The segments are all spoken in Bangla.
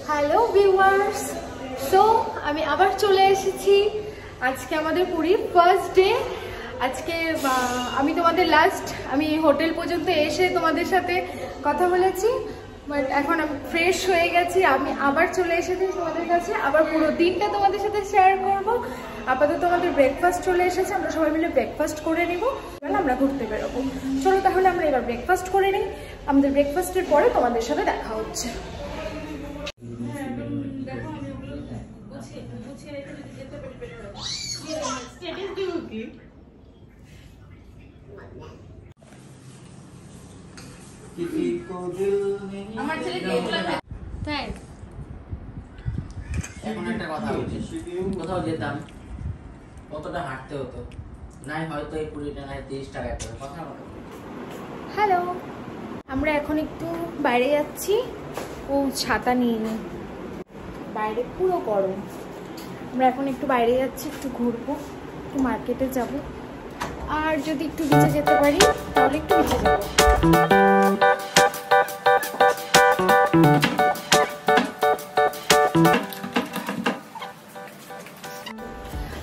হ্যালো ভিউয়ার্স, সো আমি আবার চলে এসেছি। আজকে আমাদের পুরীর ফার্স্ট ডে। আজকে আমি তোমাদের আমি হোটেল পর্যন্ত এসে তোমাদের সাথে কথা বলেছি, বাট এখন আমি ফ্রেশ হয়ে গেছি। আমি আবার চলে এসেছি তোমাদের কাছে, আবার পুরো দিনটা তোমাদের সাথে শেয়ার করব। আপাতত আমাদের ব্রেকফাস্ট চলে এসেছে, আমরা সবাই মিলে ব্রেকফাস্ট করে নিব, তাহলে আমরা ঘুরতে বেরোবো। চলো তাহলে আমরা এবার ব্রেকফাস্ট করে নিই। আমাদের ব্রেকফাস্টের পরে তোমাদের সাথে দেখা হচ্ছে। আমার ছেলে এখন একটা কথা বলছি, কোথাও যেতাম কতটা হাঁটতে হতো, নাই হয়তো এই পুরীটা নাই 30 টাকা করে কথা বলো। হ্যালো, আমরা এখন একটু বাইরে যাচ্ছি। ও ছাতা নিয়ে নি, বাইরে পুরো গরম। আমরা এখন একটু বাইরে যাচ্ছি, একটু ঘুরবো, একটু মার্কেটে যাব, আর যদি একটু নিচে যেতে পারি তাহলে একটু নিচে যাবো।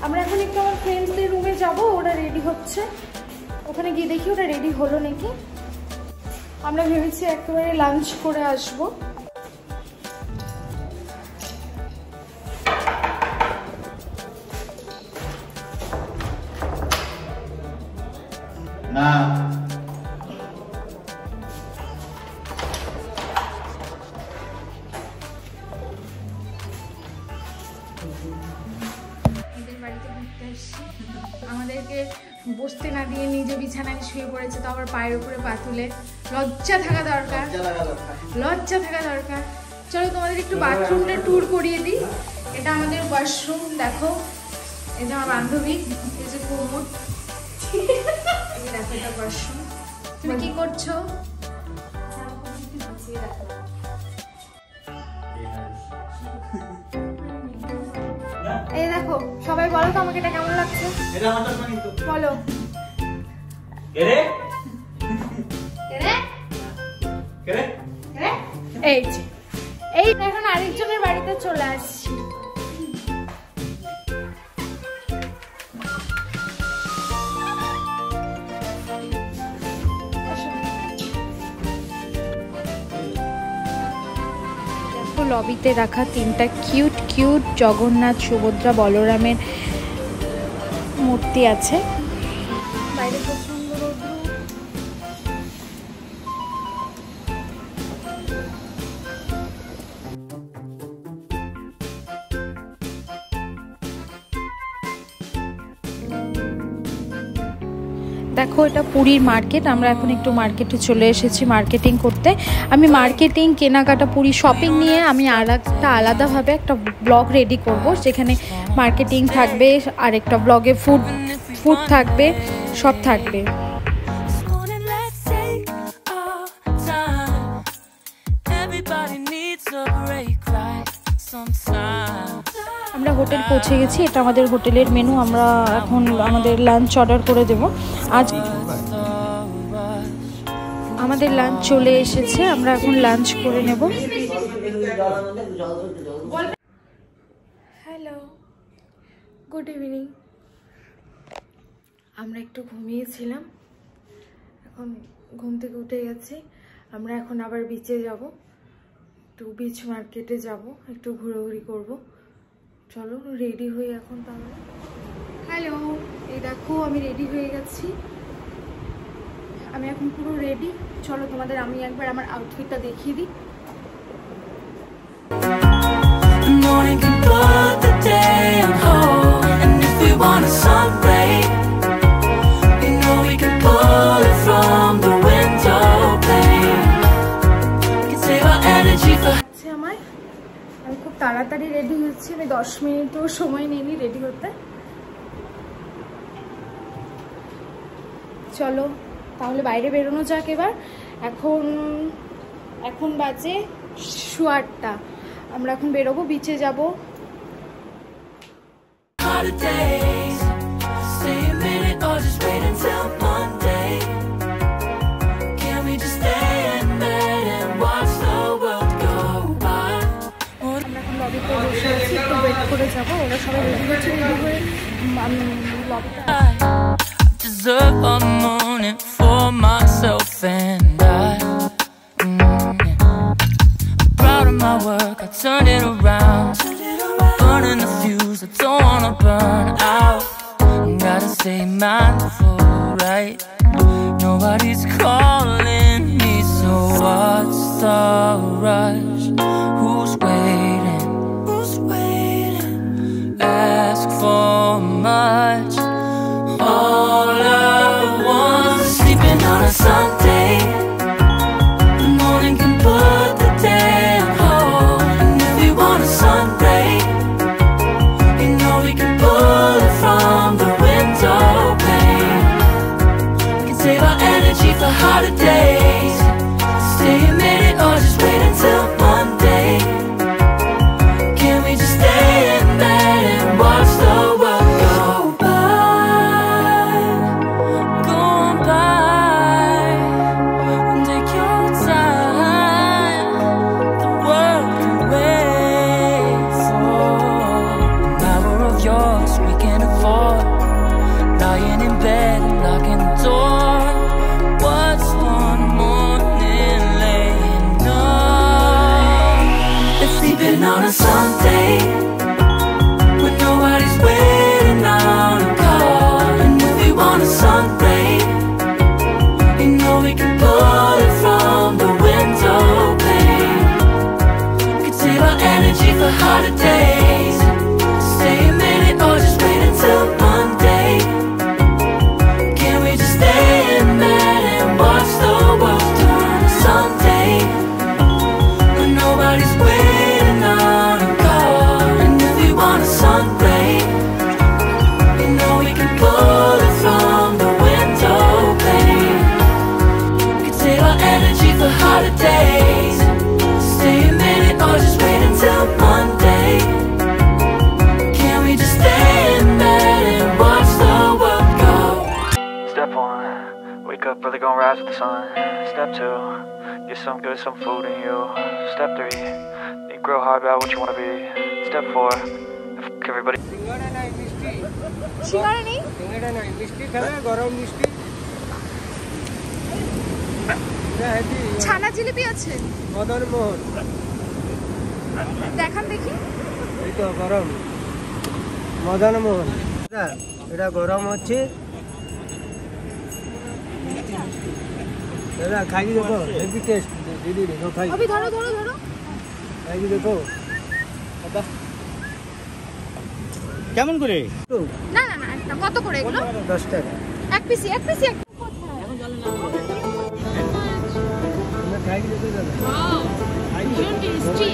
আমরা এখন একটু আমার ফ্রেন্ডসদের রুমে যাব, ওরা রেডি হচ্ছে। ওখানে গিয়ে দেখি ওরা রেডি হলো নাকি। আমরা ভেবেছি একেবারে লাঞ্চ করে আসবো। না আমাদেরকে বসতে না দিয়ে নিজে বিছানায় শুয়ে পড়েছে, তো আবার পায়ের উপরে পা তুলে। লজ্জা থাকা দরকার, লজ্জা থাকা দরকার। চলো তোমাদের একটু বাথরুমটা ট্যুর করিয়ে দিই। এটা আমাদের ওয়াশরুম, দেখো। এই যে আমার বান্ধবী, এই যে কোমর, দেখো এটা ওয়াশরুম। তুমি কি করছো? এই দেখো, সবাই বলো তো আমাকে এটা কেমন লাগছে, বলো। এই এখন আরেকজনের বাড়িতে চলে আসছি। লবিতে রাখা 3টা কিউট কিউট জগন্নাথ, সুভদ্রা, বলরামের মূর্তি আছে। বাইরে প্রচন্ড রোদ্র। দেখো এটা পুরীর মার্কেট। আমরা এখন একটু মার্কেটে চলে এসেছি মার্কেটিং করতে। আমি মার্কেটিং, কেনাকাটা, পুরী শপিং নিয়ে আমি আলাদাভাবে একটা ব্লগ রেডি করব, যেখানে মার্কেটিং থাকবে, আর একটা ব্লগে ফুড থাকবে, সব থাকবে। আমরা হোটেল পৌঁছে গেছি, এটা আমাদের হোটেলের মেনু। আমরা এখন আমাদের লাঞ্চ অর্ডার করে দেব। আজ আমাদের লাঞ্চ চলে এসেছে, আমরা এখন লাঞ্চ করে নেব। Hello, good evening. আমরা একটু ঘুমিয়েছিলাম, এখন ঘুম থেকে উঠে গেছি। আমরা এখন আবার বিচে যাব, একটু বিচ মার্কেটে যাব, একটু ঘোরাঘুরি করব। চলো রেডি হই এখন তাহলে। হ্যালো, এই দেখো আমি রেডি হয়ে গেছি। আমি এখন পুরো রেডি। চলো তোমাদের আমি একবার আমার আউটফিটটা দেখিয়ে দিই। আমি খুব তাড়াতাড়ি রেডি হচ্ছি, আমি 10 মিনিটও সময় নিইনি রেডি হতে। চলো তাহলে বাইরে বেরোনো যাক এবার। এখন বাজে 8:15। আমরা এখন বেরোবো, বিচে যাব। Stay a minute or just wait until Monday. করে যাবো। ওরা সবাই রেডি হচ্ছে, রেডি হয়ে আমি লবিতে deserve a morning for myself and I. I'm proud of my work, I turned it around. I'm burning the fuse, I don't wanna burn out. Gotta stay mindful, right? Nobody's calling me, so what's the rush? Who's waiting? Who's waiting? Ask for much. All I want is sleeping on a Sunday. The morning can put the day on hold. And if we want a sun ray, you know we can pull it from the window pane. We can save our energy for harder days. Stay a minute or just wait until Monday. Can we just stay in bed and watch the world go by? Go on by and take your time. The world can wait for an hour of yours we can afford. Lying in bed and locking the door. What's one morning laying up? It's sleeping on a Sunday when nobody's waiting on a call. And if we want a sun ray, you know we can pull it from the window pane. We can save our energy for harder days. Stay a minute or just wait until Monday. Can we just stay in bed and watch the world turn to Sunday when nobody's waiting on a call? And if we want a sun ray, you know we can pull it from the window pane. We can save our energy for harder days. Stay a minute or just wait until Monday. Can we just stay in bed and watch the world go? Step 1, wake up early, gonna rise with the sun. Step 2, get some good, some food in you. Step 3, think real hard about what you wanna be. Step 4, fuck everybody. সিঙ্গারা নেই? ছানা জিলিপি আছে? মদন মোহন দেখান দেখি। এই তো গরম মদন মোহন এটা গরম হচ্ছে দাদা খাই দেখো হেভি টেস্ট দিদি দেখো খাই অভি ধরো ধরো ধরো খাই দেখো কেমন করে? না না না একটা কত করে এগুলো? 10 টাকা এক পিসি এক পিসি এক তোমরা খাই দেখো দাদা ওয়াও ভীষণ টেস্টি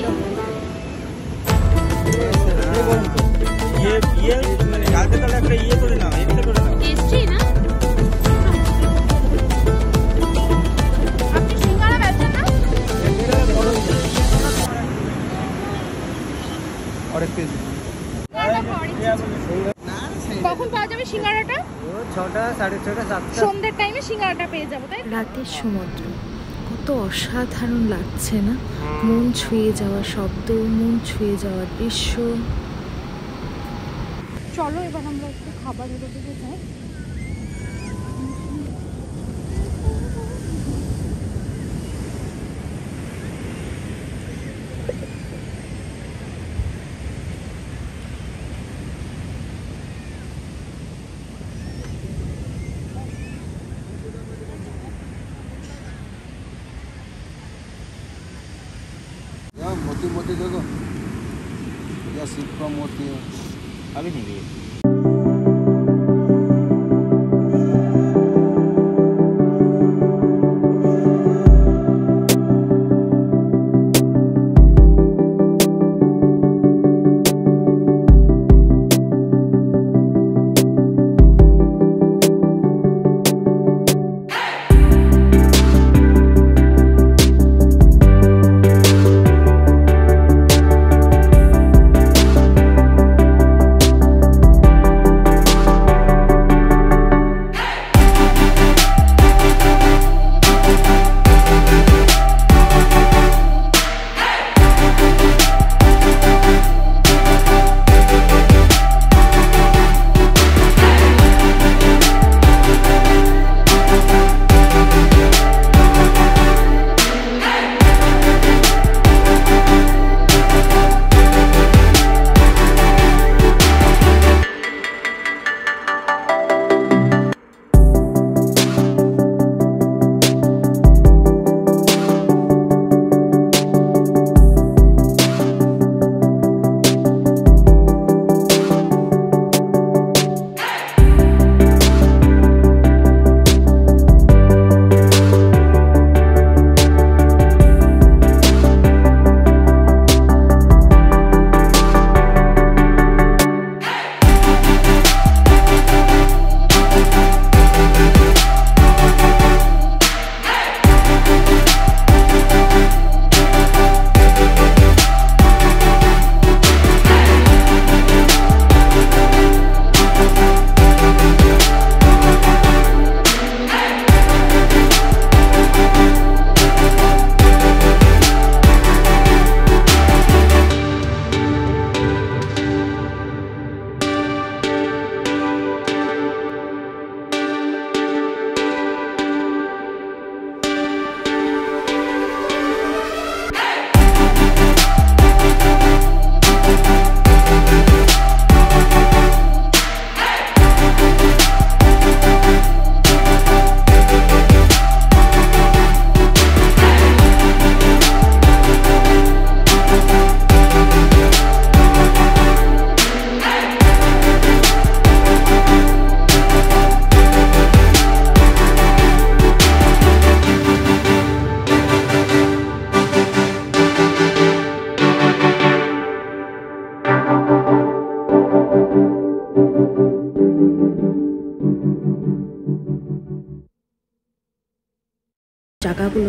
ইয়ে মানে কালকে তাহলে একটা ইয়ে করে নাও, একটা করে নাও। টেস্টি না? আপনি সিঙ্গারা বেচেন না? আরেক পিস কখন পাওয়া যাবে সিঙ্গারাটা? 6টা 6:30 7টা সন্ধ্যের টাইমে সিঙ্গারাটা পেয়ে যাবো, তাই? রাতের সমুদ্র কত অসাধারণ লাগছে না? মন ছুঁয়ে যাওয়া শব্দ, মন ছুঁয়ে যাওয়া দৃশ্য। চলো এবার আমরা একটু খাবারের দিকে যাই। मोती मोती देखो या सिर्फ मोती है अभी नहीं गई।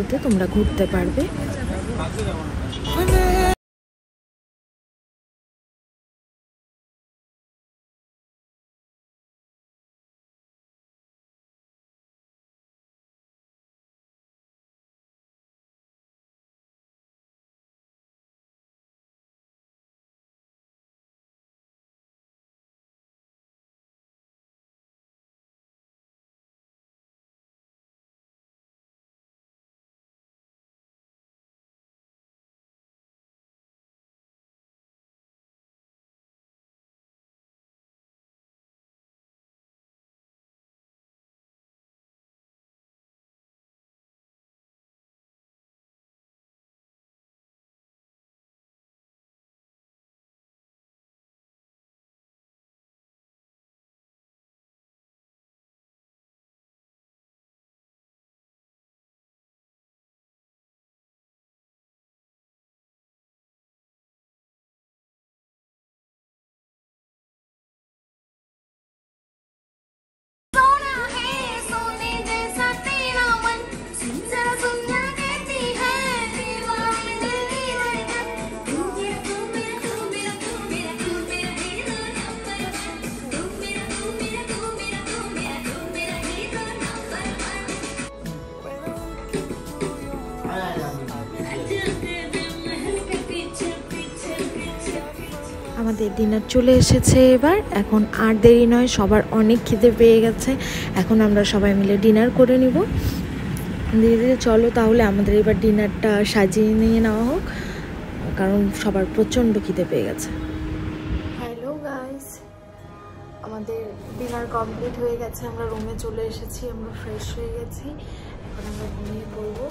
জায়গাগুলোতে তোমরা ঘুরতে পারবে। আমাদের ডিনার চলে এসেছে এবার। এখন আর দেরি নয়, সবার অনেক খিদে পেয়ে গেছে। এখন আমরা সবাই মিলে ডিনার করে নিব। ধীরে ধীরে চলো তাহলে আমাদের এবার ডিনারটা সাজিয়ে নিয়ে নেওয়া হোক, কারণ সবার প্রচণ্ড খিদে পেয়ে গেছে। হ্যালো গাইস, আমাদের ডিনার কমপ্লিট হয়ে গেছে, আমরা রুমে চলে এসেছি, আমরা ফ্রেশ হয়ে গেছি, এখন আমরা ঘুমিয়ে পড়বো।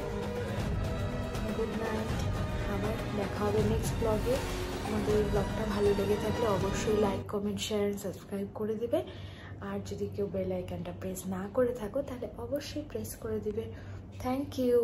গুড নাইট, আবার দেখা হবে নেক্সট ব্লগে। আমাদের ব্লগটা ভালো লেগে থাকলে অবশ্যই লাইক, কমেন্ট, শেয়ার, সাবস্ক্রাইব করে দিবে। আর যদি কেউ বেল আইকনটা প্রেস না করে থাকো তাহলে অবশ্যই প্রেস করে দিবে। Thank you.